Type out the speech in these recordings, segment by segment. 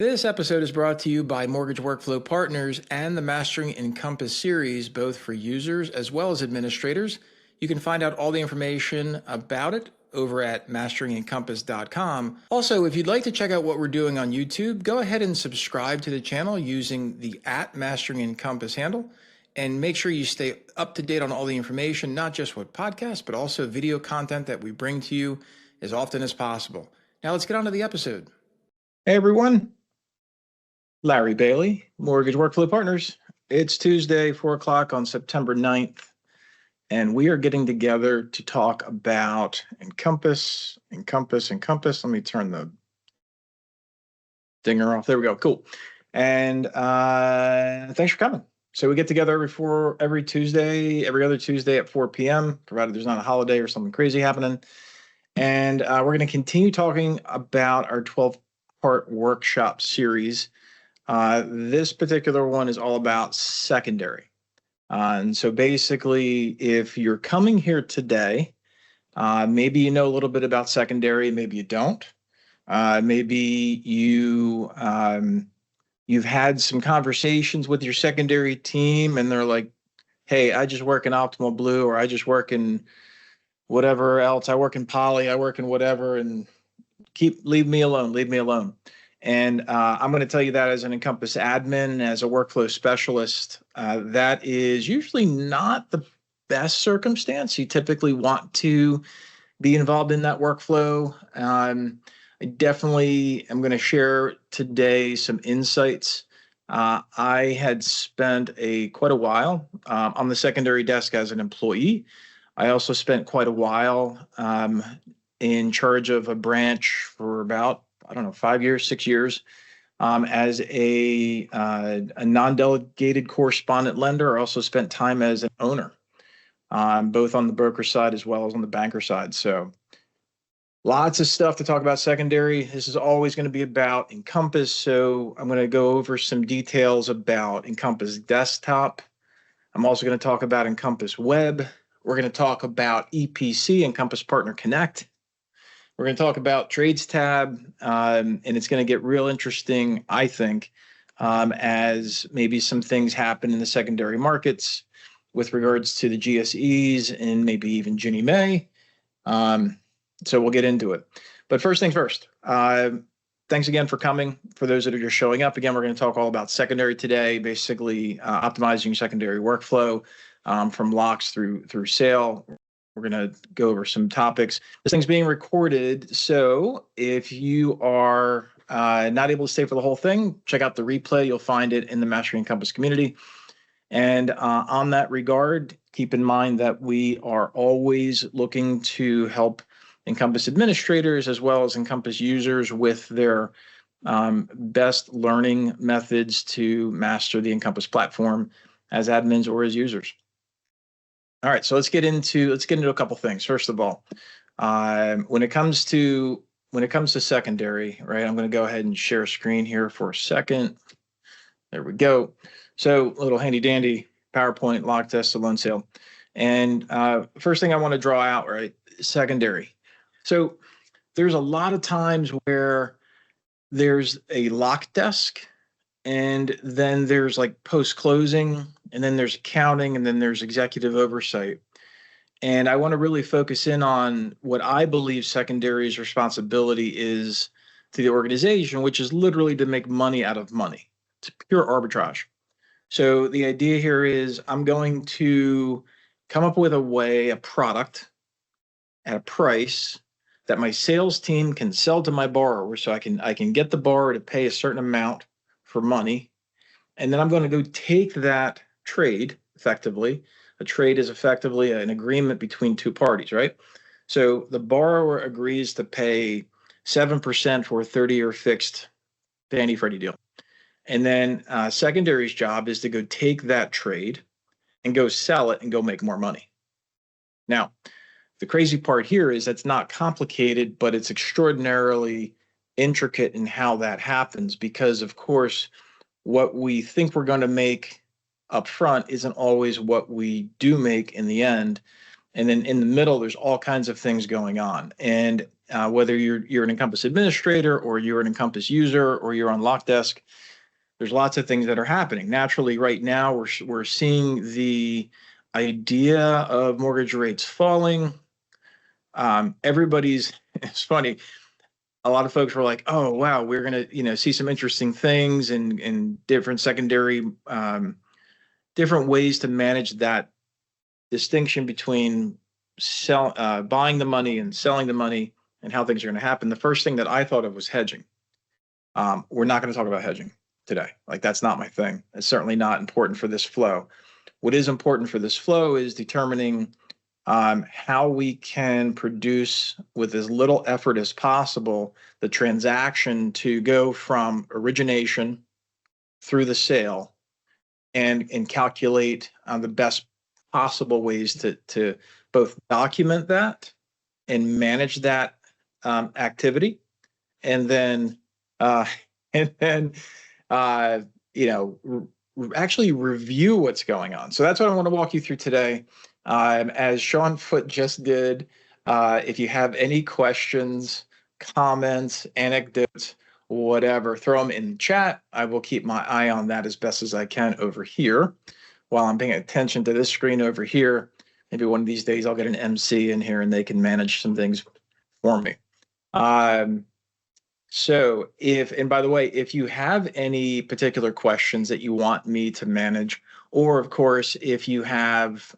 This episode is brought to you by Mortgage Workflow Partners and the Mastering Encompass series, both for users as well as administrators. You can find out all the information about it over at masteringencompass.com. Also, if you'd like to check out what we're doing on YouTube, go ahead and subscribe to the channel using the @MasteringEncompass handle. And make sure you stay up to date on all the information, not just with podcasts, but also video content that we bring to you as often as possible. Now let's get on to the episode. Hey everyone, Larry Bailey, Mortgage Workflow Partners. It's Tuesday, 4 o'clock on September 9th, and we are getting together to talk about Encompass. Let me turn the dinger off. There we go. Cool. And thanks for coming. So we get together every Tuesday, every other Tuesday at 4 p.m., provided there's not a holiday or something crazy happening. And we're going to continue talking about our 12-part workshop series. This particular one is all about secondary. And so basically, if you're coming here today, maybe you know a little bit about secondary, maybe you don't. Maybe you've had some conversations with your secondary team and they're like, hey, I just work in Optimal Blue, or I just work in whatever else. I work in Poly, I work in whatever, and leave me alone. And I'm going to tell you that as an Encompass admin, as a workflow specialist, that is usually not the best circumstance. You typically want to be involved in that workflow. I definitely am going to share today some insights. I had spent quite a while on the secondary desk as an employee. I also spent quite a while in charge of a branch for about, 5 years, 6 years, as a non-delegated correspondent lender. I also spent time as an owner, both on the broker side as well as on the banker side. So lots of stuff to talk about secondary. This is always going to be about Encompass. So I'm going to go over some details about Encompass Desktop. I'm also going to talk about Encompass Web. We're going to talk about EPC, Encompass Partner Connect. We're going to talk about Trades tab, and it's going to get real interesting, I think, as maybe some things happen in the secondary markets with regards to the GSEs and maybe even Ginnie Mae. So we'll get into it. But first things first, thanks again for coming. For those that are just showing up, again, we're going to talk all about secondary today, basically optimizing secondary workflow from locks through sale. We're going to go over some topics. This thing's being recorded, so if you are not able to stay for the whole thing, check out the replay. You'll find it in the Mastering Encompass community. And on that regard, keep in mind that we are always looking to help Encompass administrators as well as Encompass users with their best learning methods to master the Encompass platform as admins or as users. All right, so let's get into a couple things. First of all, when it comes to secondary, right? I'm going to go ahead and share a screen here for a second. There we go. So a little handy dandy PowerPoint lock test to loan sale. And first thing I want to draw out, right? Secondary. So there's a lot of times where there's a lock desk, and then there's like post-closing, and then there's accounting, and then there's executive oversight. And I want to really focus in on what I believe secondary's responsibility is to the organization, which is literally to make money out of money. It's pure arbitrage. So the idea here is I'm going to come up with a product at a price that my sales team can sell to my borrower, so I can get the borrower to pay a certain amount for money. And then I'm going to go take that trade effectively. A trade is effectively an agreement between two parties, right? So the borrower agrees to pay 7% for a 30-year fixed Fannie Freddie deal. And then secondary's job is to go take that trade and go sell it and go make more money. Now, the crazy part here is that's not complicated, but it's extraordinarily intricate in how that happens, because of course, what we think we're going to make up front isn't always what we do make in the end. And then in the middle, there's all kinds of things going on. And whether you're an Encompass administrator or you're an Encompass user or you're on lock desk. There's lots of things that are happening. Naturally, right now we're seeing the idea of mortgage rates falling. It's funny. A lot of folks were like, "Oh, wow, we're gonna see some interesting things and different secondary, different ways to manage that distinction between buying the money and selling the money and how things are going to happen." The first thing that I thought of was hedging. We're not going to talk about hedging today. Like, that's not my thing. It's certainly not important for this flow. What is important for this flow is determining how we can produce with as little effort as possible the transaction to go from origination through the sale and calculate the best possible ways to both document that and manage that activity, and then uh, and then actually review what's going on. So that's what I want to walk you through today. As Sean Foote just did, if you have any questions, comments, anecdotes, whatever, throw them in the chat. I will keep my eye on that as best as I can over here while I'm paying attention to this screen over here. Maybe one of these days I'll get an MC in here and they can manage some things for me. So and by the way, if you have any particular questions that you want me to manage, or of course, if you have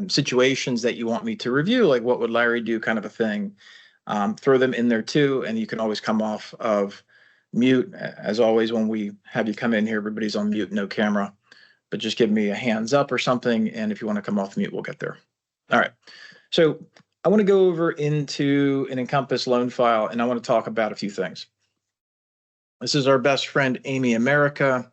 situations that you want me to review, like what would Larry do kind of a thing, throw them in there too. And you can always come off of mute. As always, when we have you come in here, everybody's on mute, no camera, but just give me a hands up or something. And if you want to come off mute, we'll get there. All right. So I want to go over into an Encompass loan file, and I want to talk about a few things. This is our best friend, Amy America.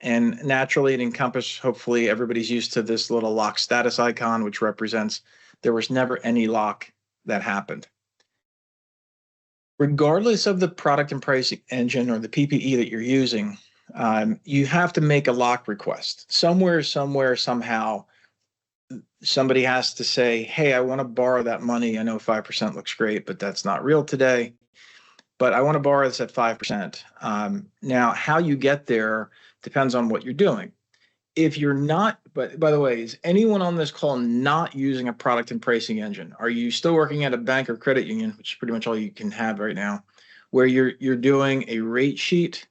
And naturally, at Encompass, hopefully everybody's used to this little lock status icon, which represents there was never any lock that happened. Regardless of the product and pricing engine or the PPE that you're using, you have to make a lock request. Somewhere, somehow, somebody has to say, hey, I want to borrow that money. I know 5% looks great, but that's not real today. But I want to borrow this at 5%. Now, how you get there depends on what you're doing. If you're not, but by the way, is anyone on this call not using a product and pricing engine? Are you still working at a bank or credit union, which is pretty much all you can have right now, where you're doing a rate sheet,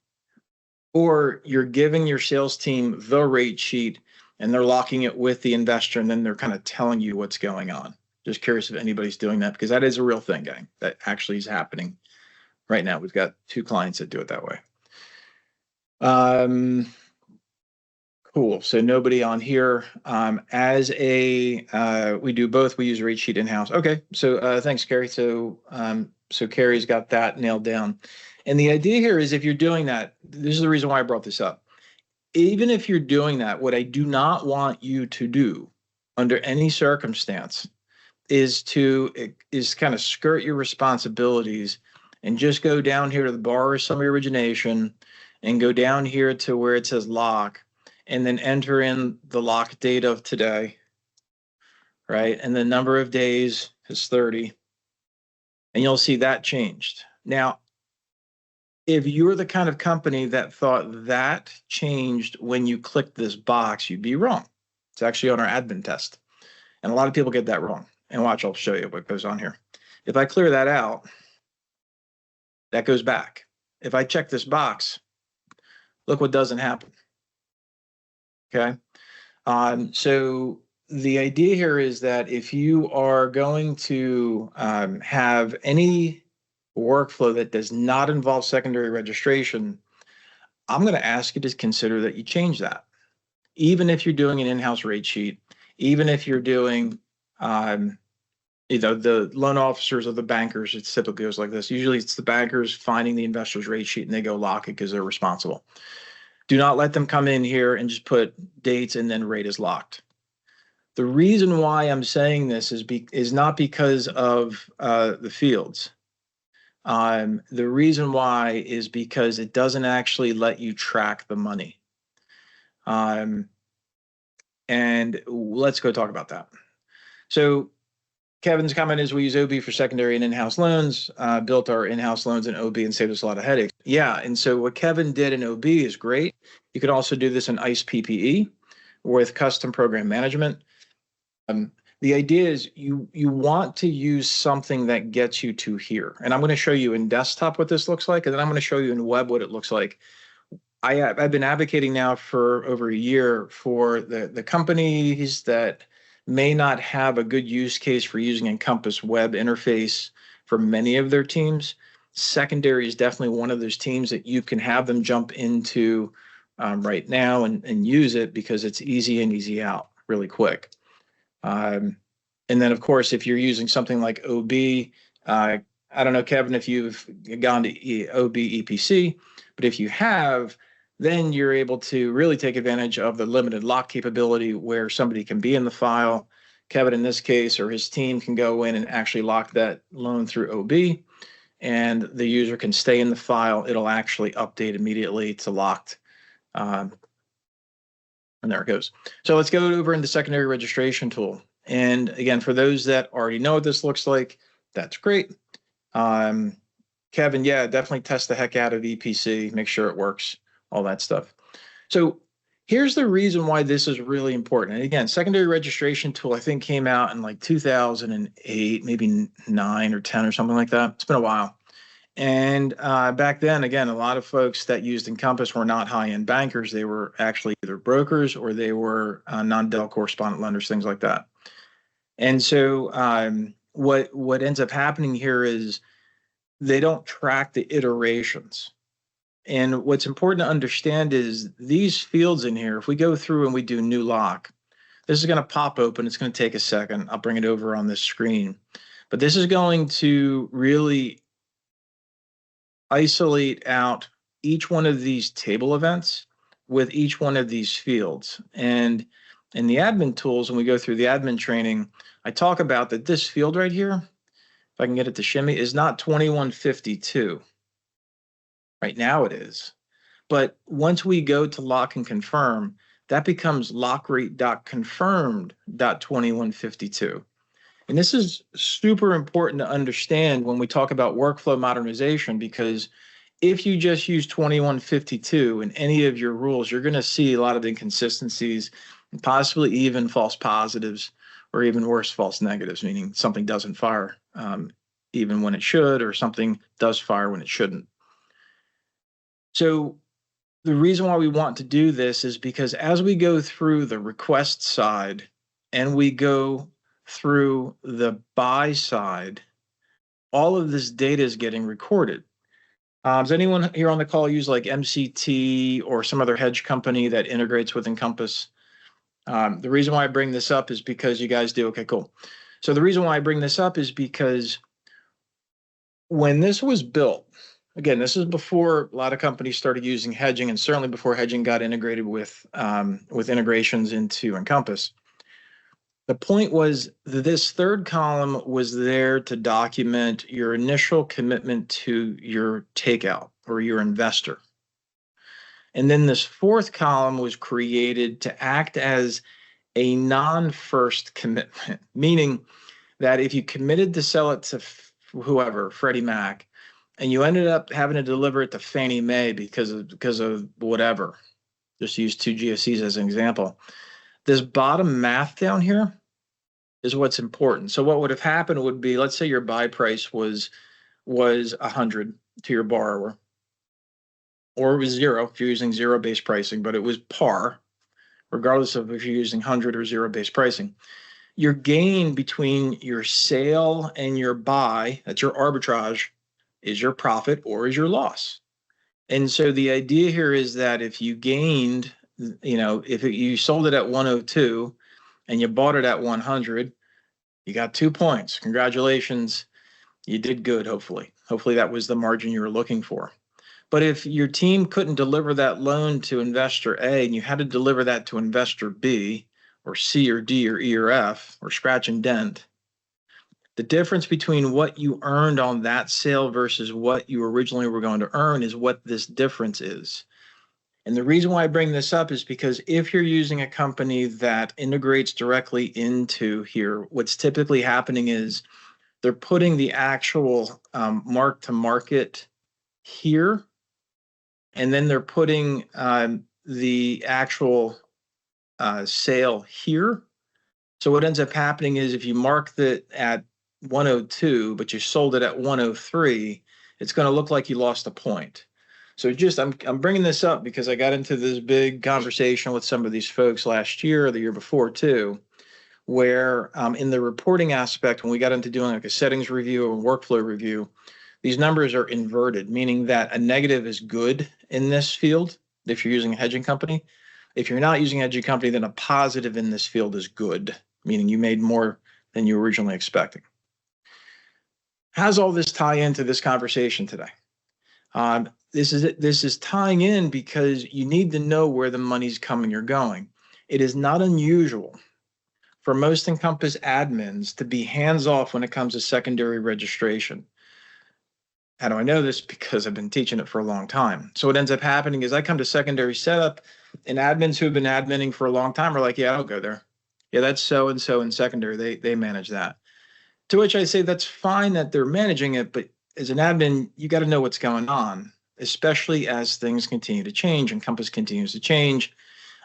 or you're giving your sales team the rate sheet and they're locking it with the investor and then they're kind of telling you what's going on? Just curious if anybody's doing that, because that is a real thing, gang. That actually is happening right now. We've got 2 clients that do it that way. Cool. So nobody on here. We do both. We use a rate sheet in-house. Okay. So thanks, Carrie. So Carrie's got that nailed down. And the idea here is, if you're doing that, this is the reason why I brought this up. Even if you're doing that, what I do not want you to do under any circumstance is kind of skirt your responsibilities and just go down here to the borrower summary origination and go down here to where it says lock, and then enter in the lock date of today, right? And the number of days is 30. And you'll see that changed. Now, if you're the kind of company that thought that changed when you clicked this box, you'd be wrong. It's actually on our admin test. And a lot of people get that wrong. And watch, I'll show you what goes on here. If I clear that out, that goes back. If I check this box, look what doesn't happen. Okay. So the idea here is that if you are going to have any workflow that does not involve secondary registration, I'm going to ask you to consider that you change that. Even if you're doing an in-house rate sheet, even if you're doing, the loan officers or the bankers, it typically goes like this. Usually it's the bankers finding the investor's rate sheet and they go lock it because they're responsible. Do not let them come in here and just put dates and then rate is locked. The reason why I'm saying this is not because of the fields. The reason why is because it doesn't actually let you track the money. And let's go talk about that. So Kevin's comment is we use OB for secondary and in-house loans, built our in-house loans in OB and saved us a lot of headaches. Yeah, and so what Kevin did in OB is great. You could also do this in ICE PPE with custom program management. The idea is you want to use something that gets you to here. And I'm going to show you in desktop what this looks like, and then I'm going to show you in web what it looks like. I've been advocating now for over a year for the companies that may not have a good use case for using Encompass web interface for many of their teams. Secondary is definitely one of those teams that you can have them jump into right now and use it because it's easy in, easy out really quick. And then, of course, if you're using something like OB, I don't know, Kevin, if you've gone to OB EPC, but if you have, then you're able to really take advantage of the limited lock capability where somebody can be in the file. Kevin, in this case, or his team can go in and actually lock that loan through OB, and the user can stay in the file. It'll actually update immediately to locked. And there it goes. So let's go over into secondary registration tool. And again, for those that already know what this looks like, that's great. Kevin, yeah, definitely test the heck out of EPC, make sure it works, all that stuff. So here's the reason why this is really important. And again, secondary registration tool, I think came out in like 2008, maybe 9 or 10 or something like that. It's been a while. And back then, again, a lot of folks that used Encompass were not high-end bankers. They were actually either brokers or they were non-Del correspondent lenders, things like that. And so what ends up happening here is they don't track the iterations. And what's important to understand is these fields in here, if we go through and we do new lock, this is going to pop open. It's going to take a second. I'll bring it over on this screen. But this is going to really isolate out each one of these table events with each one of these fields. And in the admin tools, when we go through the admin training, I talk about that this field right here, if I can get it to shimmy, is not 2152. Right now it is. But once we go to lock and confirm, that becomes lockrate.confirmed.2152. And this is super important to understand when we talk about workflow modernization, because if you just use 2152 in any of your rules, you're going to see a lot of inconsistencies and possibly even false positives, or even worse, false negatives, meaning something doesn't fire even when it should, or something does fire when it shouldn't. So the reason why we want to do this is because as we go through the request side and we go through the buy side, all of this data is getting recorded. Does anyone here on the call use like MCT or some other hedge company that integrates with Encompass? The reason why I bring this up is because you guys do. Okay, cool. So the reason why I bring this up is because when this was built, again, this is before a lot of companies started using hedging, and certainly before hedging got integrated with integrations into Encompass. The point was that this third column was there to document your initial commitment to your takeout or your investor. And then this fourth column was created to act as a non-first commitment, meaning that if you committed to sell it to whoever, Freddie Mac, and you ended up having to deliver it to Fannie Mae because of whatever, just use 2 GSEs as an example, this bottom math down here is what's important. So what would have happened would be, let's say your buy price was 100 to your borrower, or it was 0 if you're using zero-based pricing, but it was par, regardless of if you're using 100 or zero-based pricing. Your gain between your sale and your buy, that's your arbitrage, is your profit or is your loss. And so the idea here is that if you gained, if you sold it at 102 and you bought it at 100, you got 2 points. Congratulations. You did good, hopefully. Hopefully that was the margin you were looking for. But if your team couldn't deliver that loan to investor A and you had to deliver that to investor B or C or D or E or F or scratch and dent, the difference between what you earned on that sale versus what you originally were going to earn is what this difference is. And the reason why I bring this up is because if you're using a company that integrates directly into here, what's typically happening is they're putting the actual mark to market here, and then they're putting the actual sale here. So what ends up happening is if you mark that at 102, but you sold it at 103, it's going to look like you lost a point. So just I'm bringing this up because I got into this big conversation with some of these folks last year or the year before too, where in the reporting aspect, when we got into doing like a settings review or workflow review, these numbers are inverted, meaning that a negative is good in this field if you're using a hedging company. If you're not using a hedging company, then a positive in this field is good, meaning you made more than you originally expecting. How does all this tie into this conversation today? This is tying in because you need to know where the money's coming or going. It is not unusual for most Encompass admins to be hands-off when it comes to secondary registration. How do I know this? Because I've been teaching it for a long time. So what ends up happening is I come to secondary setup, and admins who have been adminning for a long time are like, yeah, I don't go there. Yeah, that's so-and-so in secondary. They manage that. To which I say that's fine that they're managing it, but as an admin, you got to know what's going on, especially as things continue to change. Encompass continues to change.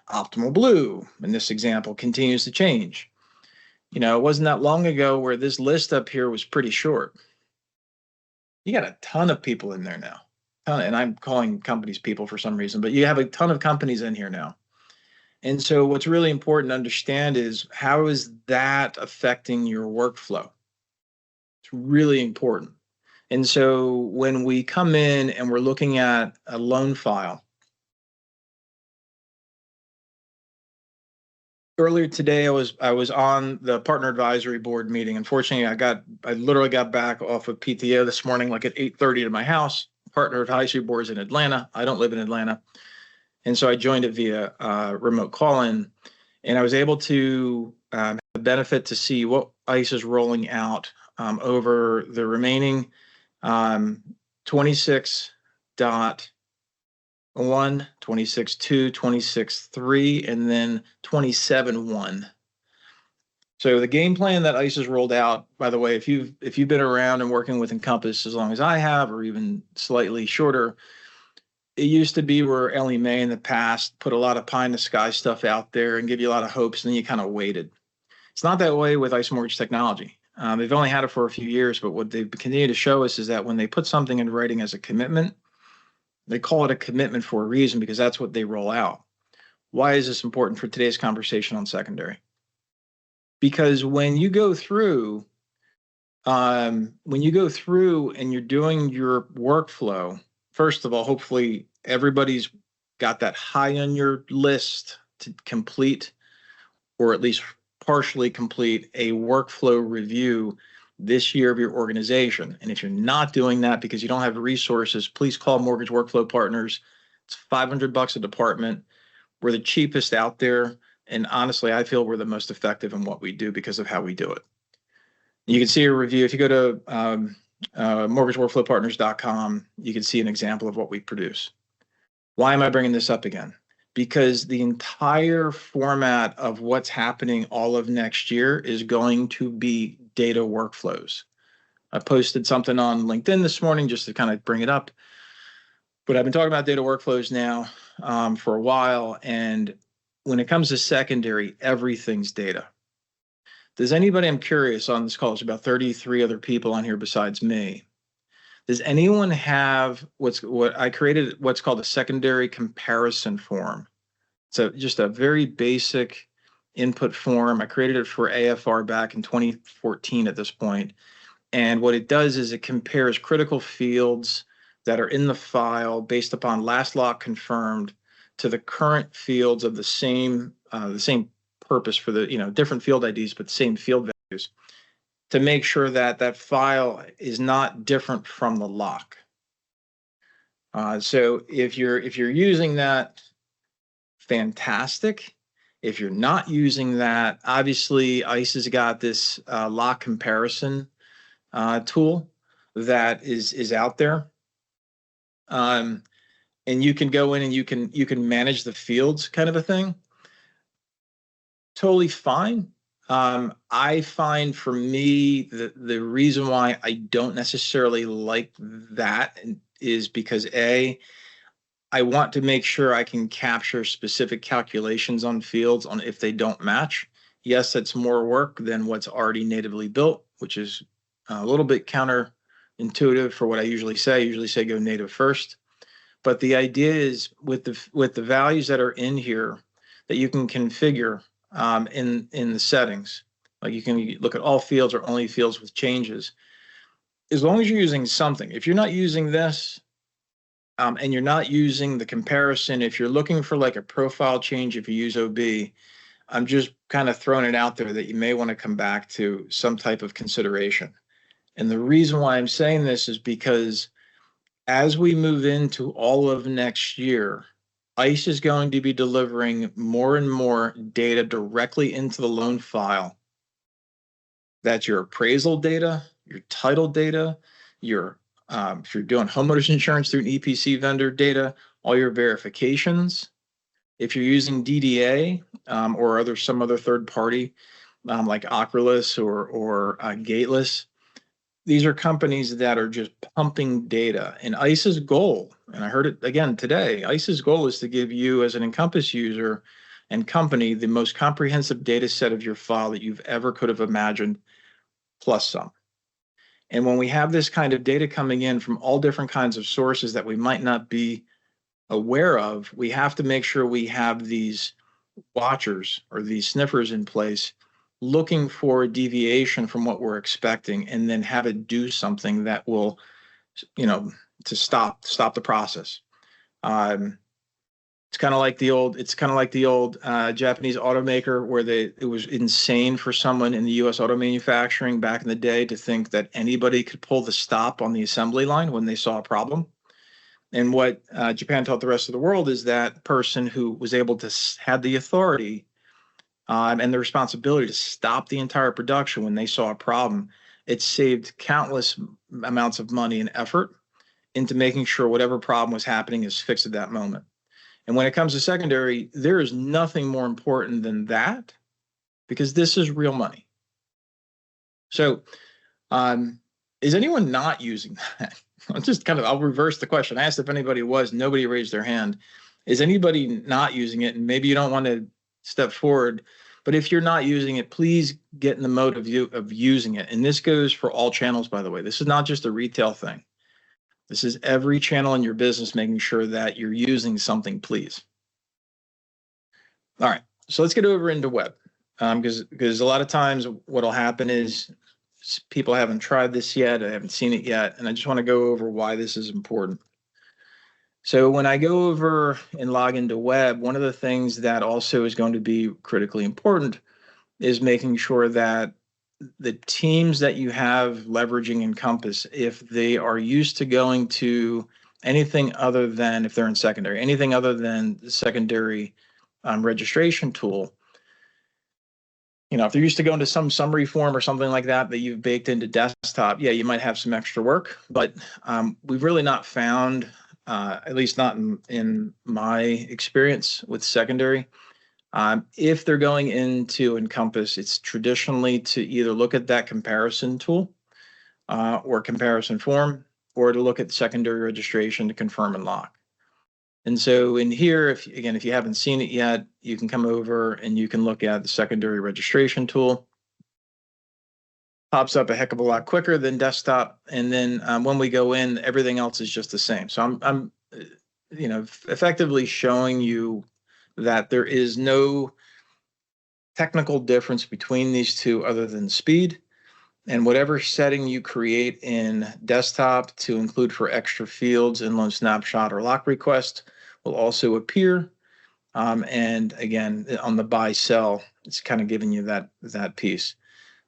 Optimal Blue, in this example, continues to change. You know, it wasn't that long ago where this list up here was pretty short. You got a ton of people in there now. And I'm calling companies people for some reason, but you have a ton of companies in here now. And so what's really important to understand is how is that affecting your workflow? It's really important. And so when we come in and we're looking at a loan file, earlier today I was on the partner advisory board meeting. Unfortunately, I literally got back off of PTO this morning, like at 8:30 to my house. Partner advisory board's in Atlanta. I don't live in Atlanta. And so I joined it via remote call-in, and I was able to have the benefit to see what ICE is rolling out over the remaining 26.1, 26.2, 26.3, and then 27.1. So the game plan that ICE has rolled out, by the way, if you've been around and working with Encompass as long as I have, or even slightly shorter, it used to be where Ellie Mae in the past put a lot of pie in the sky stuff out there and give you a lot of hopes, and then you kind of waited. It's not that way with ICE Mortgage Technology. They've only had it for a few years, but what they continue to show us is that when they put something in writing as a commitment, they call it a commitment for a reason because that's what they roll out. Why is this important for today's conversation on secondary? Because when you go through and you're doing your workflow, first of all, hopefully everybody's got that high on your list to complete, or at least partially complete, a workflow review this year of your organization. And if you're not doing that because you don't have resources, please call Mortgage Workflow Partners. It's $500 a department. We're the cheapest out there. And honestly, I feel we're the most effective in what we do because of how we do it. You can see a review. If you go to mortgageworkflowpartners.com, you can see an example of what we produce. Why am I bringing this up again? Because the entire format of what's happening all of next year is going to be data workflows. I posted something on LinkedIn this morning just to kind of bring it up. But I've been talking about data workflows now for a while. And when it comes to secondary, everything's data. Does anybody, I'm curious on this call, there's about 33 other people on here besides me. Does anyone have what I created, what's called a secondary comparison form? So just a very basic input form. I created it for AFR back in 2014 at this point. And what it does is it compares critical fields that are in the file based upon last lock confirmed to the current fields of the same purpose for the, different field IDs, but the same field values, to make sure that that file is not different from the lock. So if you're using that, fantastic. If you're not using that, obviously ICE has got this lock comparison tool that is out there. and you can go in and you can manage the fields kind of a thing, totally fine. I find for me the reason why I don't necessarily like that is because I want to make sure I can capture specific calculations on fields on if they don't match. Yes, it's more work than what's already natively built, which is a little bit counterintuitive for what I usually say. I usually say go native first. But the idea is with the values that are in here that you can configure in the settings, like you can look at all fields or only fields with changes. As long as you're using something, if you're not using this, and you're not using the comparison, if you're looking for like a profile change, if you use OB, I'm just kind of throwing it out there that you may want to come back to some type of consideration. And the reason why I'm saying this is because as we move into all of next year, ICE is going to be delivering more and more data directly into the loan file. That's your appraisal data, your title data, your if you're doing homeowners insurance through an EPC vendor data, all your verifications. If you're using DDA or some other third party like Ocrolus or Gateless, these are companies that are just pumping data. And ICE's goal, and I heard it again today, ICE's goal is to give you as an Encompass user and company the most comprehensive data set of your file that you've ever could have imagined, plus some. And when we have this kind of data coming in from all different kinds of sources that we might not be aware of, we have to make sure we have these watchers or these sniffers in place looking for a deviation from what we're expecting and then have it do something that will, to stop the process. It's kind of like the old Japanese automaker where it was insane for someone in the US auto manufacturing back in the day to think that anybody could pull the stop on the assembly line when they saw a problem. And what Japan taught the rest of the world is that person who was able to had the authority and the responsibility to stop the entire production when they saw a problem, it saved countless amounts of money and effort into making sure whatever problem was happening is fixed at that moment. And when it comes to secondary, there is nothing more important than that because this is real money. So is anyone not using that? I'll reverse the question. I asked if anybody was, nobody raised their hand. Is anybody not using it? And maybe you don't want to step forward, but if you're not using it, please get in the mode of using it. And this goes for all channels, by the way. This is not just a retail thing. This is every channel in your business making sure that you're using something, please. All right, so let's get over into web because a lot of times what will happen is people haven't tried this yet, I haven't seen it yet, and I just want to go over why this is important. So when I go over and log into web, one of the things that also is going to be critically important is making sure that the teams that you have leveraging Encompass, if they are used to going to anything other than, if they're in secondary, anything other than the secondary registration tool, if they're used to going to some summary form or something like that you've baked into desktop, yeah, you might have some extra work, but we've really not found, at least not in my experience with secondary, if they're going into Encompass, it's traditionally to either look at that comparison tool or comparison form, or to look at secondary registration to confirm and lock. And so in here, if you haven't seen it yet, you can come over and you can look at the secondary registration tool. Pops up a heck of a lot quicker than desktop. And then when we go in, everything else is just the same. So I'm effectively showing you that there is no technical difference between these two other than speed. And whatever setting you create in desktop to include for extra fields in loan snapshot or lock request will also appear. And again, on the buy sell, it's kind of giving you that piece.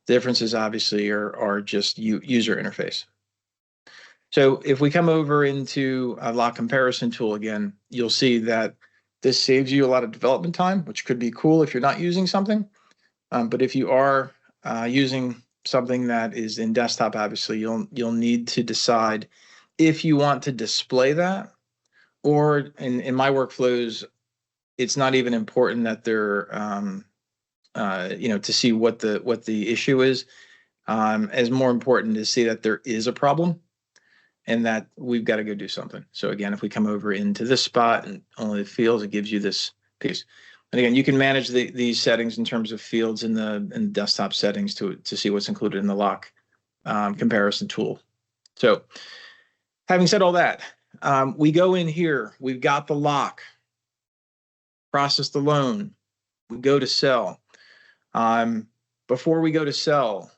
Differences obviously are just user interface. So if we come over into a lock comparison tool again, you'll see that this saves you a lot of development time, which could be cool if you're not using something. But if you are using something that is in desktop, obviously you'll need to decide if you want to display that or in my workflows, it's not even important that they're, to see what the issue is. As more important to see that there is a problem and that we've got to go do something. So again, if we come over into this spot and only the fields, it gives you this piece. And again, you can manage these settings in terms of fields in the desktop settings to see what's included in the lock comparison tool. So having said all that, we go in here, we've got the lock, process the loan, we go to sell. Before we go to sell,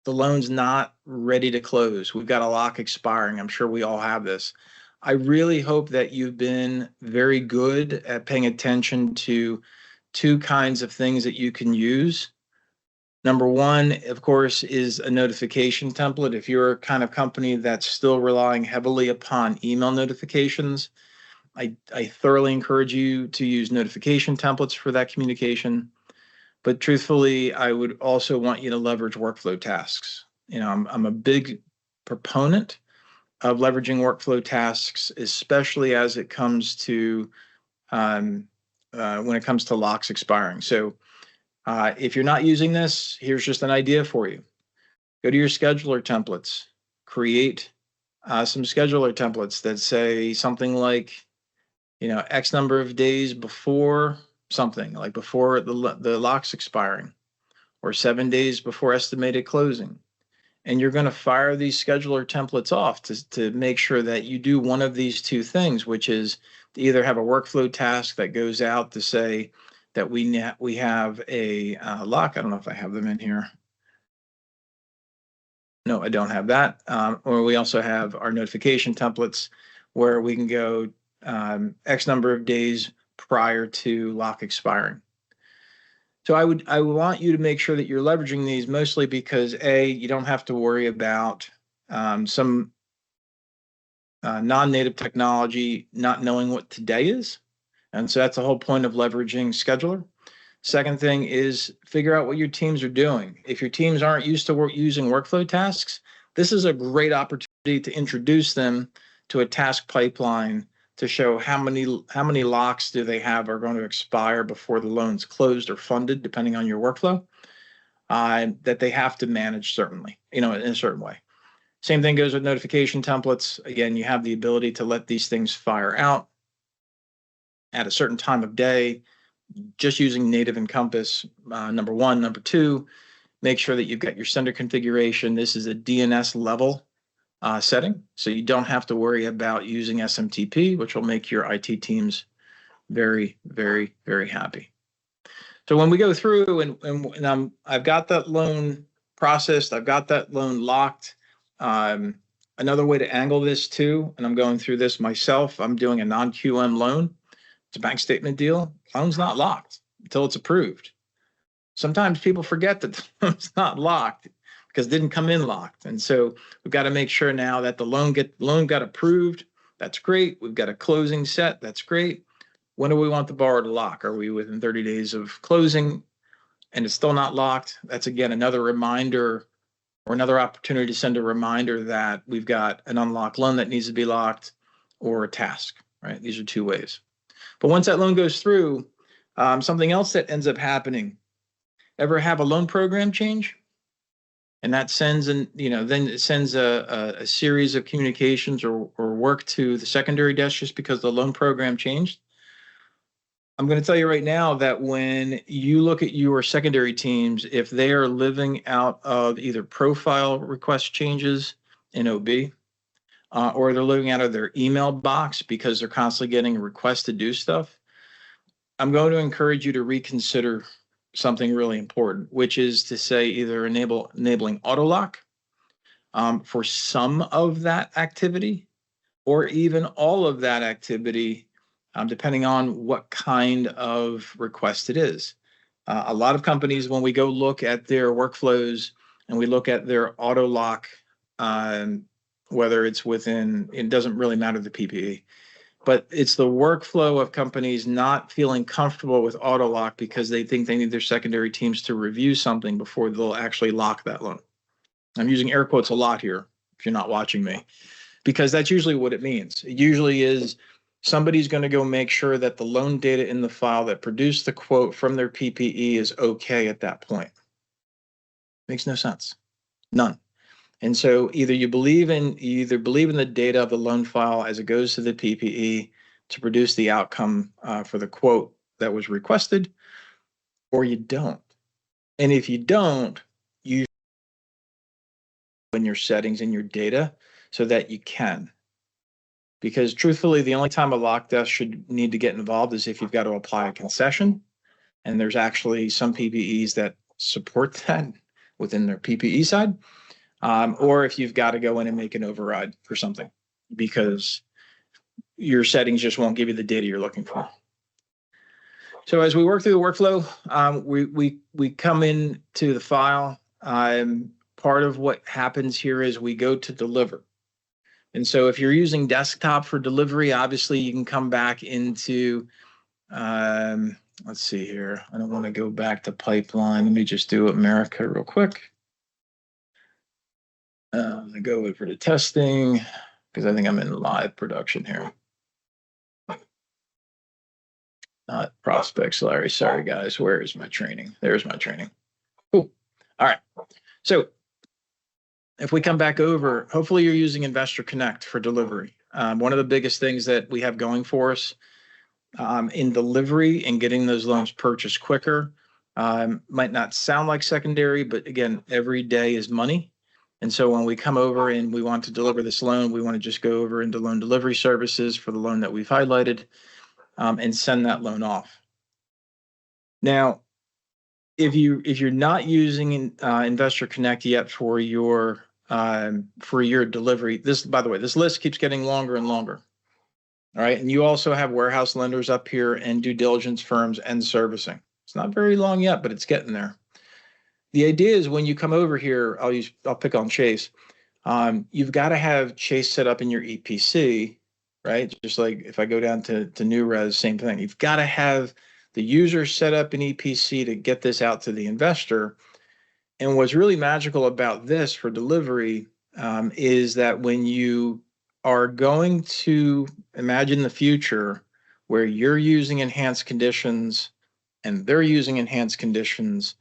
the loan's not ready to close. We've got a lock expiring. I'm sure we all have this. I really hope that you've been very good at paying attention to two kinds of things that you can use. Number one, of course, is a notification template. If you're a kind of company that's still relying heavily upon email notifications, I thoroughly encourage you to use notification templates for that communication. But truthfully, I would also want you to leverage workflow tasks. I'm a big proponent of leveraging workflow tasks, especially as it comes to when it comes to locks expiring. So if you're not using this, here's just an idea for you. Go to your scheduler templates, create some scheduler templates that say something like, X number of days before something, like before the lock's expiring, or 7 days before estimated closing. And you're going to fire these scheduler templates off to make sure that you do one of these two things, which is to either have a workflow task that goes out to say that we have a lock. I don't know if I have them in here. No, I don't have that. Or we also have our notification templates where we can go X number of days prior to lock expiring. So I want you to make sure that you're leveraging these, mostly because you don't have to worry about some non-native technology not knowing what today is. And so that's the whole point of leveraging scheduler. Second thing is figure out what your teams are doing. If your teams aren't used to using workflow tasks, this is a great opportunity to introduce them to a task pipeline to show how many locks do they have are going to expire before the loan's closed or funded, depending on your workflow, that they have to manage certainly, in a certain way. Same thing goes with notification templates. Again, you have the ability to let these things fire out at a certain time of day, just using native Encompass, number one. Number two, make sure that you've got your sender configuration. This is a DNS level setting, so you don't have to worry about using SMTP, which will make your IT teams very, very, very happy. So when we go through and I've got that loan processed, I've got that loan locked. Another way to angle this too, and I'm going through this myself, I'm doing a non-QM loan. It's a bank statement deal. Loan's not locked until it's approved. Sometimes people forget that the loan's not locked because it didn't come in locked. And so we've got to make sure now that the loan got approved. That's great. We've got a closing set. That's great. When do we want the borrower to lock? Are we within 30 days of closing and it's still not locked? That's, again, another reminder or another opportunity to send a reminder that we've got an unlocked loan that needs to be locked, or a task, right? These are two ways. But once that loan goes through, something else that ends up happening, ever have a loan program change? And that sends then it sends a series of communications or work to the secondary desk just because the loan program changed. I'm going to tell you right now that when you look at your secondary teams, if they are living out of either profile request changes in OB, or they're living out of their email box because they're constantly getting requests to do stuff, I'm going to encourage you to reconsider something really important, which is to say either enabling auto lock for some of that activity, or even all of that activity, depending on what kind of request it is. A lot of companies, when we go look at their workflows and we look at their auto lock, whether it's within, it doesn't really matter the PPE, but it's the workflow of companies not feeling comfortable with auto lock because they think they need their secondary teams to review something before they'll actually lock that loan. I'm using air quotes a lot here if you're not watching me, because that's usually what it means. It usually is somebody's going to go make sure that the loan data in the file that produced the quote from their PPE is okay at that point. Makes no sense. None. And so either you believe in the data of the loan file as it goes to the PPE to produce the outcome for the quote that was requested, or you don't. And if you don't, you in your settings in your data so that you can. Because truthfully, the only time a lock desk should need to get involved is if you've got to apply a concession. And there's actually some PPEs that support that within their PPE side. Or if you've got to go in and make an override for something because your settings just won't give you the data you're looking for. So as we work through the workflow, we come into the file. Part of what happens here is we go to deliver. And so if you're using desktop for delivery, obviously you can come back into, let's see here. I don't want to go back to pipeline. Let me just do America real quick. I go over to testing because I think I'm in live production here. Not prospects, Larry. Sorry, guys. Where is my training? There's my training. Cool. All right. So if we come back over, hopefully you're using Investor Connect for delivery. One of the biggest things that we have going for us in delivery and getting those loans purchased quicker might not sound like secondary, but again, every day is money. And so when we come over and we want to deliver this loan, we want to just go over into loan delivery services for the loan that we've highlighted and send that loan off. Now, if you're not using Investor Connect yet for your delivery, this, by the way, this list keeps getting longer and longer. All right, and you also have warehouse lenders up here and due diligence firms and servicing. It's not very long yet, but it's getting there. The idea is when you come over here, I'll pick on Chase. You've got to have Chase set up in your EPC, right? Just like if I go down to New Res, same thing. You've got to have the user set up in EPC to get this out to the investor. And what's really magical about this for delivery is that when you are going to imagine the future where you're using enhanced conditions and they're using enhanced conditions,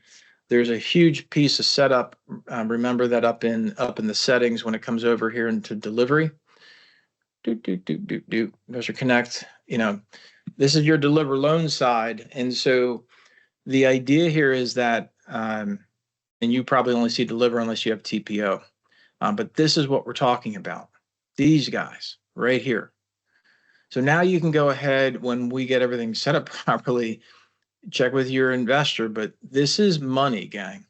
there's a huge piece of setup. Remember that up in the settings when it comes over here into delivery. Investor Connect. This is your deliver loan side, and so the idea here is that, and you probably only see deliver unless you have TPO, but this is what we're talking about. These guys right here. So now you can go ahead when we get everything set up properly, check with your investor, but this is money, gang.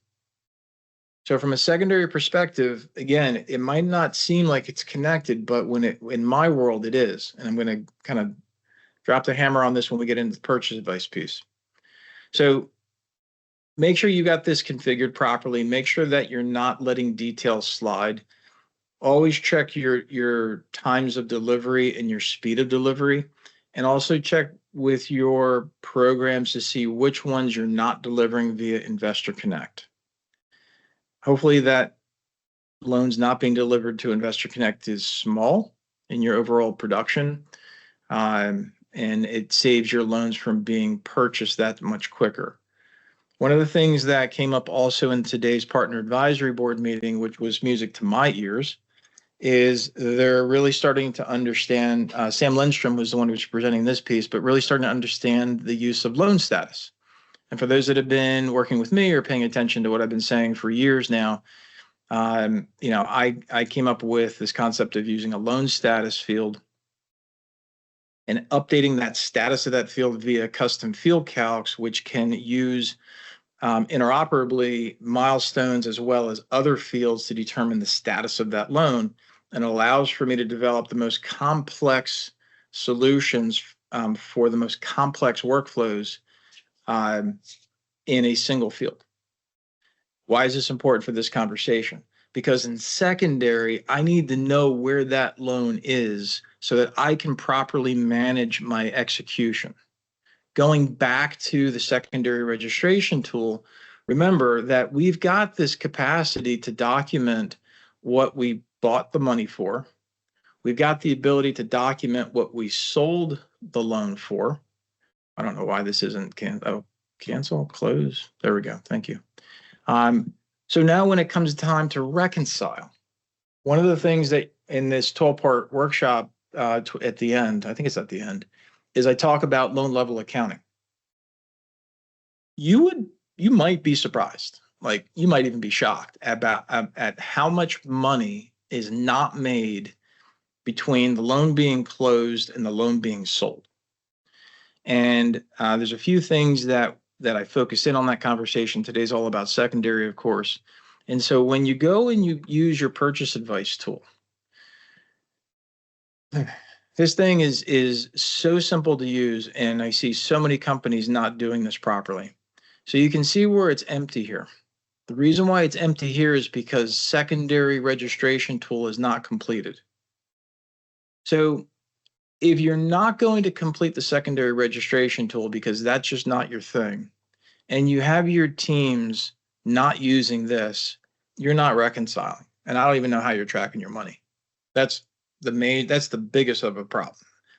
So from a secondary perspective, again, it might not seem like it's connected, but in my world, it is. And I'm going to kind of drop the hammer on this when we get into the purchase advice piece. So make sure you got this configured properly. Make sure that you're not letting details slide. Always check your times of delivery and your speed of delivery, and also check with your programs to see which ones you're not delivering via Investor Connect. Hopefully that loans not being delivered to Investor Connect is small in your overall production, and it saves your loans from being purchased that much quicker. One of the things that came up also in today's partner advisory board meeting, which was music to my ears, is they're really starting to understand, Sam Lindstrom was the one who was presenting this piece, but really starting to understand the use of loan status. And for those that have been working with me or paying attention to what I've been saying for years now, I came up with this concept of using a loan status field and updating that status of that field via custom field calcs, which can use interoperably milestones as well as other fields to determine the status of that loan, and allows for me to develop the most complex solutions for the most complex workflows in a single field. Why is this important for this conversation? Because in secondary, I need to know where that loan is so that I can properly manage my execution. Going back to the secondary registration tool, remember that we've got this capacity to document what we bought the money for. We've got the ability to document what we sold the loan for. I don't know why this isn't cancel, close. There we go. Thank you. So now when it comes time to reconcile, one of the things that in this 12-part workshop at the end, I think it's at the end, is I talk about loan level accounting. You might be surprised, like you might even be shocked about at how much money is not made between the loan being closed and the loan being sold. And there's a few things that I focus in on that conversation. Today's all about secondary, of course. And so when you go and you use your purchase advice tool, this thing is so simple to use, and I see so many companies not doing this properly. So you can see where it's empty here. The reason why it's empty here is because secondary registration tool is not completed. So if you're not going to complete the secondary registration tool because that's just not your thing, and you have your teams not using this, you're not reconciling. And I don't even know how you're tracking your money. That's the biggest of a problem.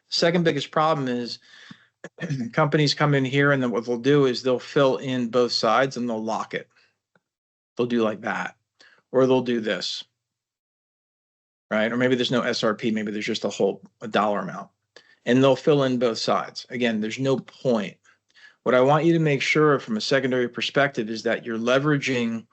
Second biggest problem is companies come in here and then what they'll do is they'll fill in both sides and they'll lock it. They'll do like that, or they'll do this, right? Or maybe there's no SRP, maybe there's just a dollar amount, and they'll fill in both sides. Again, there's no point. What I want you to make sure from a secondary perspective is that you're leveraging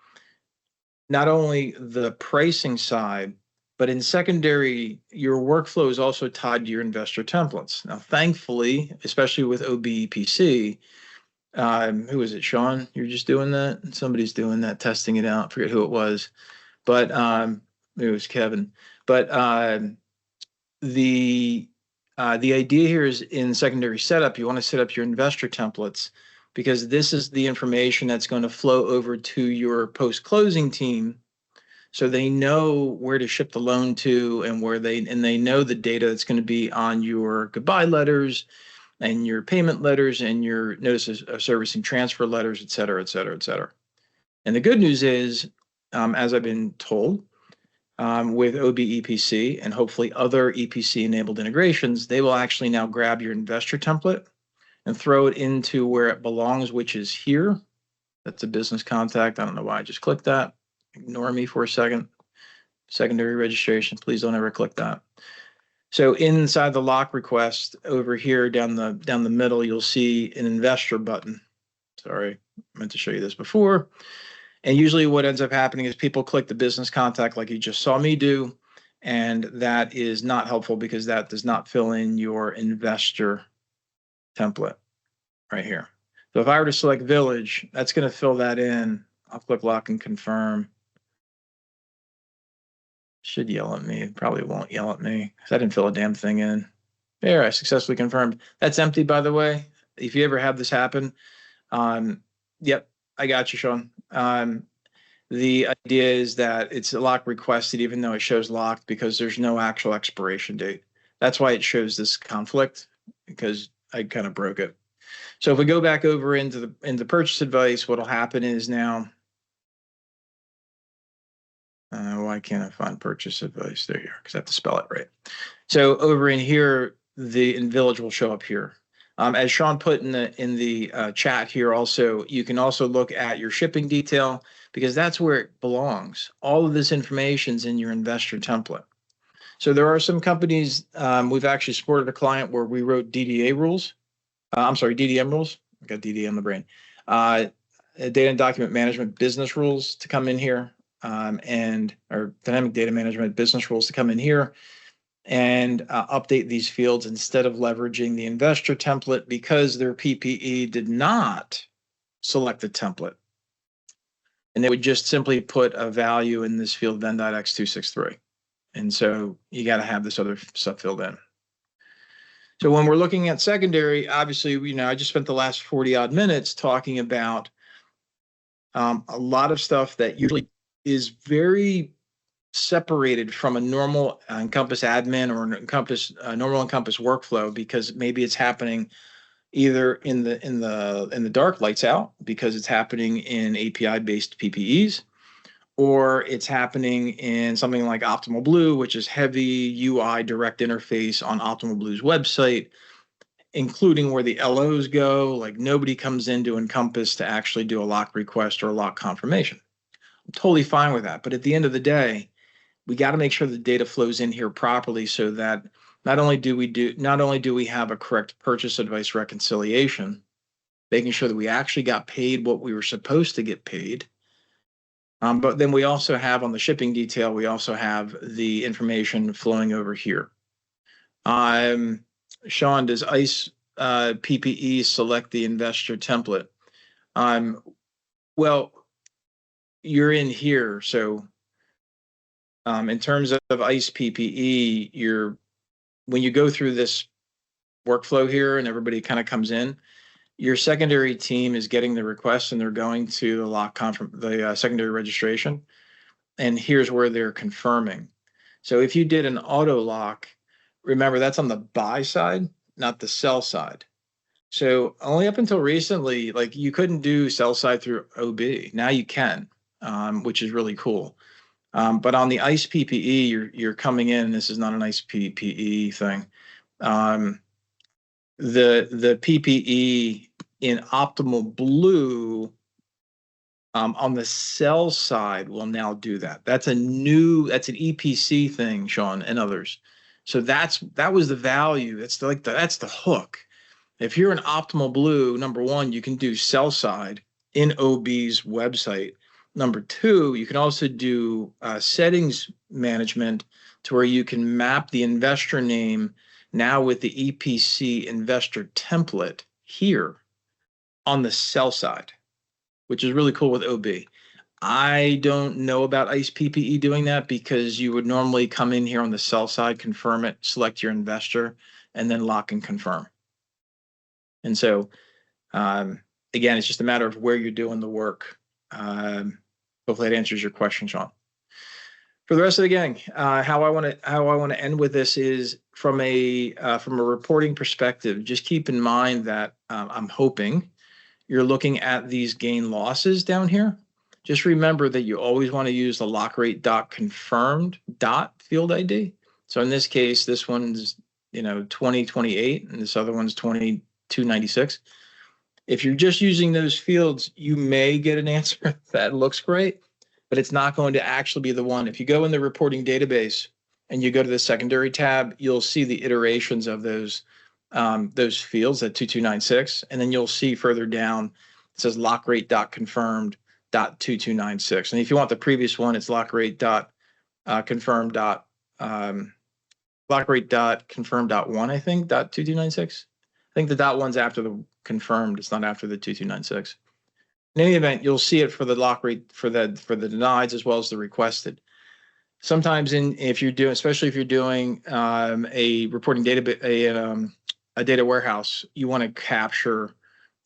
not only the pricing side, but in secondary, your workflow is also tied to your investor templates. Now, thankfully, especially with OBEPC, who is it, Sean? You're just doing that? Somebody's doing that, testing it out. Forget who it was, but it was Kevin. But the idea here is in secondary setup, you want to set up your investor templates because this is the information that's going to flow over to your post-closing team, so they know where to ship the loan to and they know the data that's going to be on your goodbye letters and your payment letters and your notices of servicing transfer letters, et cetera, et cetera, et cetera. And the good news is, as I've been told, with OBEPC and hopefully other EPC-enabled integrations, they will actually now grab your investor template and throw it into where it belongs, which is here. That's a business contact. I don't know why I just clicked that. Ignore me for a second. Secondary registration, please don't ever click that. So inside the lock request over here down the middle, you'll see an investor button. Sorry, I meant to show you this before. And usually what ends up happening is people click the business contact like you just saw me do, and that is not helpful because that does not fill in your investor template right here. So if I were to select village, that's going to fill that in. I'll click lock and confirm. Should yell at me. It probably won't yell at me because I didn't fill a damn thing in. There, I successfully confirmed. That's empty, by the way. If you ever have this happen, yep, I got you, Sean. The idea is that it's a lock requested even though it shows locked because there's no actual expiration date. That's why it shows this conflict, because I kind of broke it. So if we go back over into the purchase advice, what'll happen is now, why can't I find purchase advice? There you are, because I have to spell it right. So over in here, the village will show up here. As Sean put in the chat here, also you can also look at your shipping detail because that's where it belongs. All of this information's in your investor template. So there are some companies, we've actually supported a client where we wrote DDA rules. DDM rules. I got DDA on the brain. Data and document management business rules to come in here, or dynamic data management business rules to come in here and update these fields instead of leveraging the investor template because their PPE did not select the template. And they would just simply put a value in this field Venn.x263. And so you got to have this other stuff filled in. So when we're looking at secondary, obviously, I just spent the last 40 odd minutes talking about a lot of stuff that usually is very separated from a normal Encompass admin or an normal Encompass workflow, because maybe it's happening either in the dark, lights out, because it's happening in API based PPEs, or it's happening in something like Optimal Blue, which is heavy UI direct interface on Optimal Blue's website, including where the LOs go. Like nobody comes into Encompass to actually do a lock request or a lock confirmation. I'm totally fine with that. But at the end of the day, we got to make sure the data flows in here properly so that not only do we have a correct purchase advice reconciliation, making sure that we actually got paid what we were supposed to get paid. But then we also have on the shipping detail, we also have the information flowing over here. Sean, does ICE PPE select the investor template? Well, you're in here. So in terms of ICE PPE, when you go through this workflow here and everybody kind of comes in, your secondary team is getting the request and they're going to the secondary registration. And here's where they're confirming. So if you did an auto lock, remember that's on the buy side, not the sell side. So only up until recently, like you couldn't do sell side through OB. Now you can, which is really cool. But on the ICE PPE, you're coming in. This is not an ICE PPE thing. The PPE in Optimal Blue on the sell side will now do that. That's an EPC thing, Sean, and others. So that was the value. That's the hook. If you're an Optimal Blue, number one, you can do sell side in OB's website. Number two, you can also do settings management to where you can map the investor name now with the EPC investor template here on the sell side, which is really cool with OB. I don't know about ICE PPE doing that because you would normally come in here on the sell side, confirm it, select your investor, and then lock and confirm. And so, again, it's just a matter of where you're doing the work. Hopefully that answers your question, Sean. For the rest of the gang, how I want to end with this is from a reporting perspective. Just keep in mind that I'm hoping you're looking at these gain losses down here. Just remember that you always want to use the lock rate dot confirmed dot field ID. So in this case, this one's 2028 and this other one's 2296. If you're just using those fields, you may get an answer that looks great, but it's not going to actually be the one. If you go in the reporting database and you go to the secondary tab, you'll see the iterations of those fields at 2296, and then you'll see further down it says lock rate dot confirmed dot 2296. And if you want the previous one, it's lock rate dot confirmed dot lock rate dot confirmed dot one, I think, dot 2296. I think the dot one's after the confirmed. It's not after the 2296. In any event, you'll see it for the lock rate for the denieds as well as the requested. Sometimes especially if you're doing a reporting database, a data warehouse, you want to capture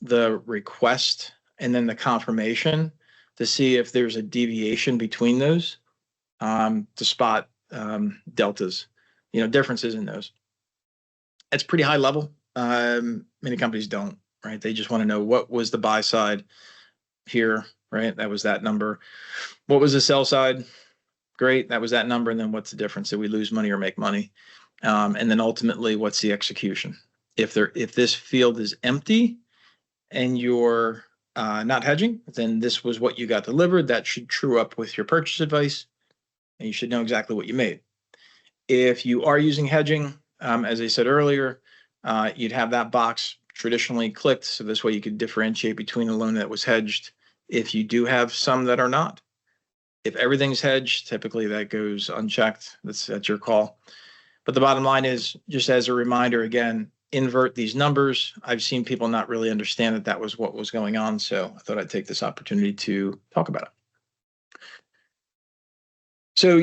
the request and then the confirmation to see if there's a deviation between those to spot deltas, differences in those. It's pretty high level. Many companies don't, right? They just want to know what was the buy side here, right? That was that number. What was the sell side? Great, that was that number. And then what's the difference? Did we lose money or make money? And then ultimately, what's the execution? If this field is empty and you're not hedging, then this was what you got delivered. That should true up with your purchase advice, and you should know exactly what you made. If you are using hedging, as I said earlier, you'd have that box traditionally clicked, so this way you could differentiate between a loan that was hedged if you do have some that are not. If everything's hedged, typically that goes unchecked. That's your call. But the bottom line is, just as a reminder, again, invert these numbers. I've seen people not really understand that was what was going on, so I thought I'd take this opportunity to talk about it. So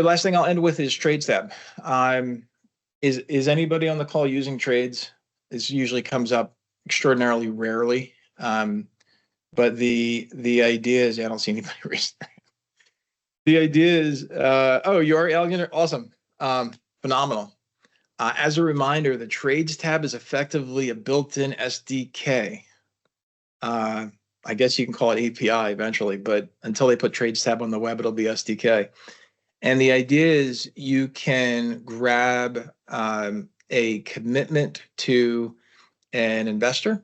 last thing I'll end with is trades tab. Is anybody on the call using trades? This usually comes up extraordinarily rarely. But the idea is, I don't see anybody raising. The idea is, oh, you are Alexander? Awesome. Phenomenal. As a reminder, the trades tab is effectively a built-in SDK. I guess you can call it API eventually, but until they put trades tab on the web, it'll be SDK. And the idea is you can grab a commitment to an investor,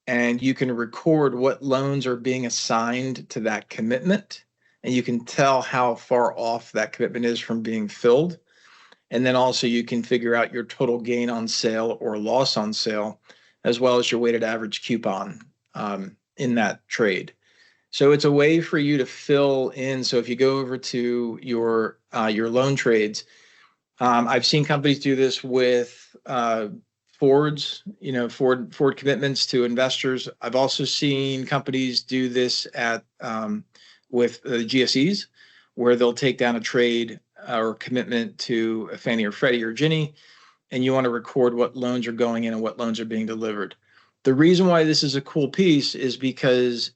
and you can record what loans are being assigned to that commitment, and you can tell how far off that commitment is from being filled. And then also you can figure out your total gain on sale or loss on sale, as well as your weighted average coupon in that trade. So it's a way for you to fill in. So if you go over to your loan trades, I've seen companies do this with Fords, Ford commitments to investors. I've also seen companies do this at with GSEs, where they'll take down a trade or commitment to a Fannie or Freddie or Ginnie, and you want to record what loans are going in and what loans are being delivered. The reason why this is a cool piece is because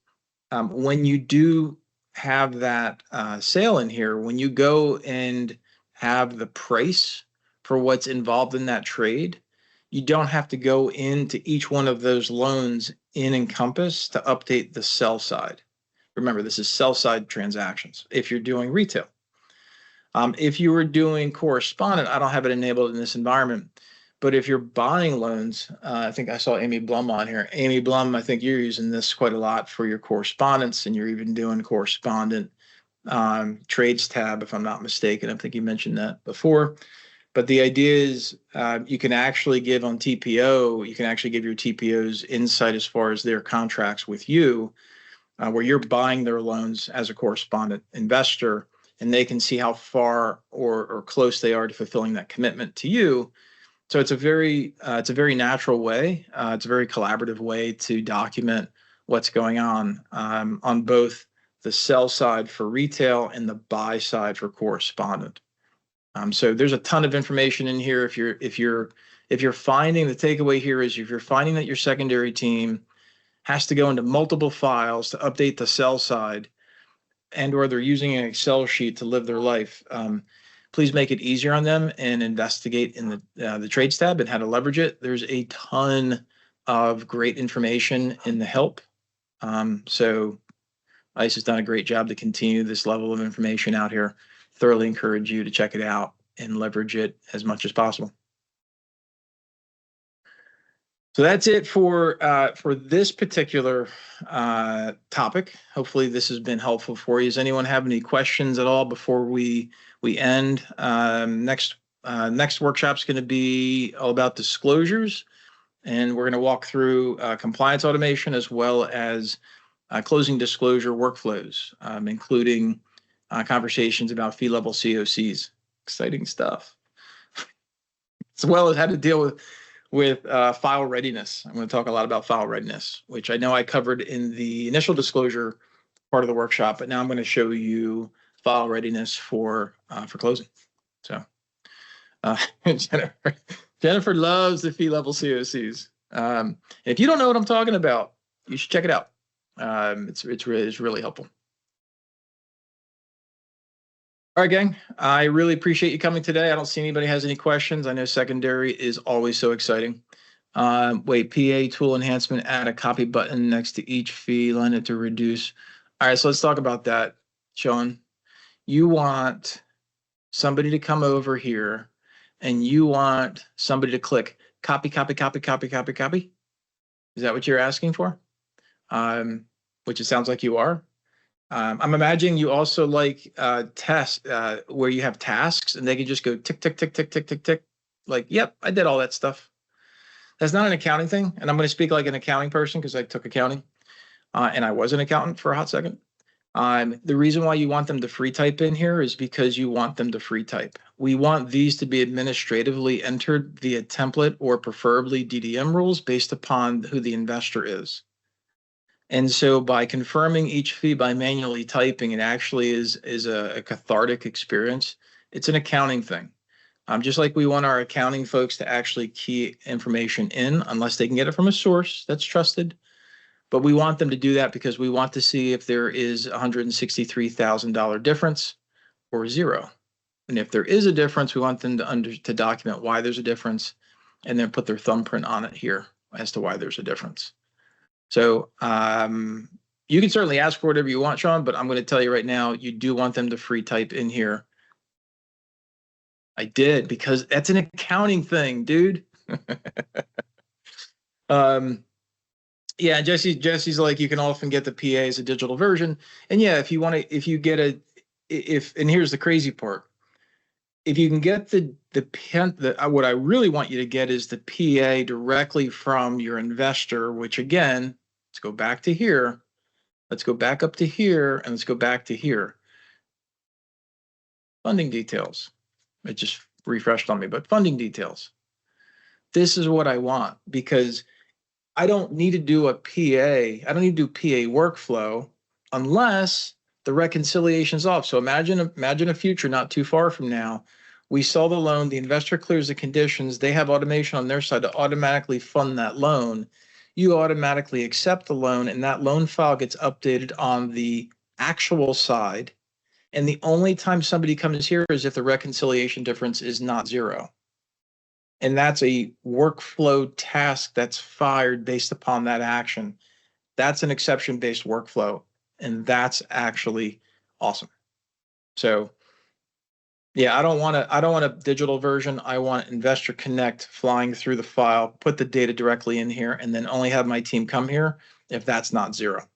when you do have that sale in here, when you go and have the price for what's involved in that trade, you don't have to go into each one of those loans in Encompass to update the sell side. Remember, this is sell side transactions if you're doing retail. If you were doing correspondent, I don't have it enabled in this environment, but if you're buying loans, I think I saw Amy Blum on here. Amy Blum, I think you're using this quite a lot for your correspondence, and you're even doing correspondent trades tab, if I'm not mistaken. I think you mentioned that before. But the idea is you can actually give on TPO, you can actually give your TPOs insight as far as their contracts with you, where you're buying their loans as a correspondent investor, and they can see how far or close they are to fulfilling that commitment to you. So it's a very natural way. It's a very collaborative way to document what's going on both the sell side for retail and the buy side for correspondent. So there's a ton of information in here. If you're finding, the takeaway here is if you're finding that your secondary team has to go into multiple files to update the sell side, and or they're using an Excel sheet to live their life, please make it easier on them and investigate in the trades tab and how to leverage it. There's a ton of great information in the help. So ICE has done a great job to continue this level of information out here. Thoroughly encourage you to check it out and leverage it as much as possible. So that's it for this particular topic. Hopefully this has been helpful for you. Does anyone have any questions at all before we end? Next workshop is going to be all about disclosures, and we're going to walk through compliance automation as well as closing disclosure workflows, including conversations about fee level COCs. Exciting stuff. As well as how to deal with file readiness. I'm going to talk a lot about file readiness, which I know I covered in the initial disclosure part of the workshop, but now I'm going to show you file readiness for closing. So Jennifer loves the fee level COCs. If you don't know what I'm talking about, you should check it out. It's really helpful. All right, gang. I really appreciate you coming today. I don't see anybody has any questions. I know secondary is always so exciting. Wait, PA tool enhancement, add a copy button next to each fee, line it to reduce. All right, so let's talk about that, Sean. You want somebody to come over here and you want somebody to click copy, copy, copy, copy, copy, copy. Is that what you're asking for? Which it sounds like you are. I'm imagining you also like tests where you have tasks and they can just go tick, tick, tick, tick, tick, tick, tick. Like, yep, I did all that stuff. That's not an accounting thing. And I'm going to speak like an accounting person because I took accounting and I was an accountant for a hot second. The reason why you want them to free type in here is because you want them to free type. We want these to be administratively entered via template or preferably DDM rules based upon who the investor is. And so by confirming each fee by manually typing, it actually is a cathartic experience. It's an accounting thing. Just like we want our accounting folks to actually key information in, unless they can get it from a source that's trusted. But we want them to do that because we want to see if there is $163,000 difference or zero. And if there is a difference, we want them to document why there's a difference and then put their thumbprint on it here as to why there's a difference. So you can certainly ask for whatever you want, Sean, but I'm going to tell you right now, you do want them to free type in here. I did, because that's an accounting thing, dude. Yeah, Jesse's like, you can often get the PA as a digital version. And yeah, if you want to, if you get a, if, and here's the crazy part. If you can get what I really want you to get is the PA directly from your investor, which again, let's go back to here. Let's go back up to here, and let's go back to here. Funding details. It just refreshed on me, but funding details. This is what I want, because I don't need to do a PA. I don't need to do PA workflow unless the reconciliation's off. So imagine a future not too far from now. We sell the loan, the investor clears the conditions, they have automation on their side to automatically fund that loan. You automatically accept the loan, and that loan file gets updated on the actual side. And the only time somebody comes here is if the reconciliation difference is not zero. And that's a workflow task that's fired based upon that action. That's an exception-based workflow, and that's actually awesome. So yeah, I don't want a digital version. I want Investor Connect flying through the file, put the data directly in here, and then only have my team come here if that's not zero.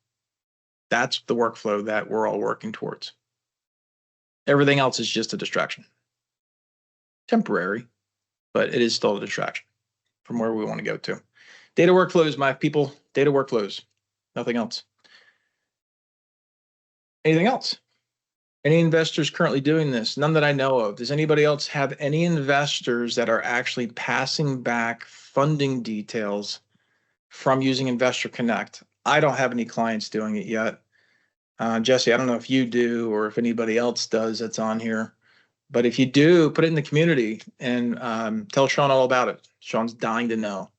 That's the workflow that we're all working towards. Everything else is just a distraction. Temporary, but it is still a distraction from where we want to go to. Data workflows, my people, data workflows, nothing else. Anything else? Any investors currently doing this? None that I know of. Does anybody else have any investors that are actually passing back funding details from using Investor Connect? I don't have any clients doing it yet. Jesse, I don't know if you do or if anybody else does that's on here. But if you do, put it in the community and tell Sean all about it. Sean's dying to know.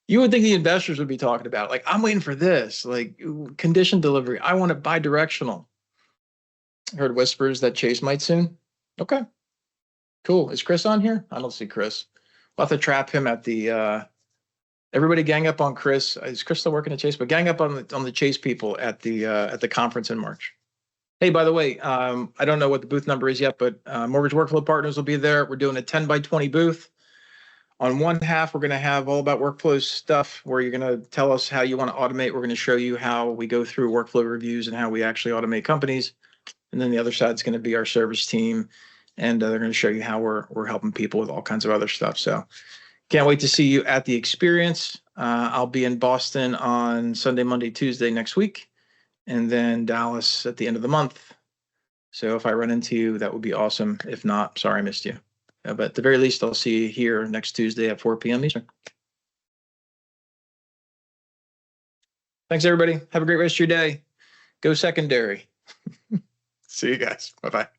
You would think the investors would be talking about it. Like, I'm waiting for this, like condition delivery. I want it bi-directional. Heard whispers that Chase might soon. Okay, cool. Is Chris on here? I don't see Chris. We'll have to trap him at the. Everybody gang up on Chris. Is Chris still working at Chase? But gang up on the Chase people at the conference in March. Hey, by the way, I don't know what the booth number is yet, but Mortgage Workflow Partners will be there. We're doing a 10 by 20 booth. On one half, we're going to have all about workflow stuff where you're going to tell us how you want to automate. We're going to show you how we go through workflow reviews and how we actually automate companies. And then the other side is going to be our service team, and they're going to show you how we're helping people with all kinds of other stuff. So can't wait to see you at the experience. I'll be in Boston on Sunday, Monday, Tuesday next week, and then Dallas at the end of the month. So if I run into you, that would be awesome. If not, sorry I missed you. But at the very least, I'll see you here next Tuesday at 4 p.m. Eastern. Thanks, everybody. Have a great rest of your day. Go secondary. See you guys. Bye-bye.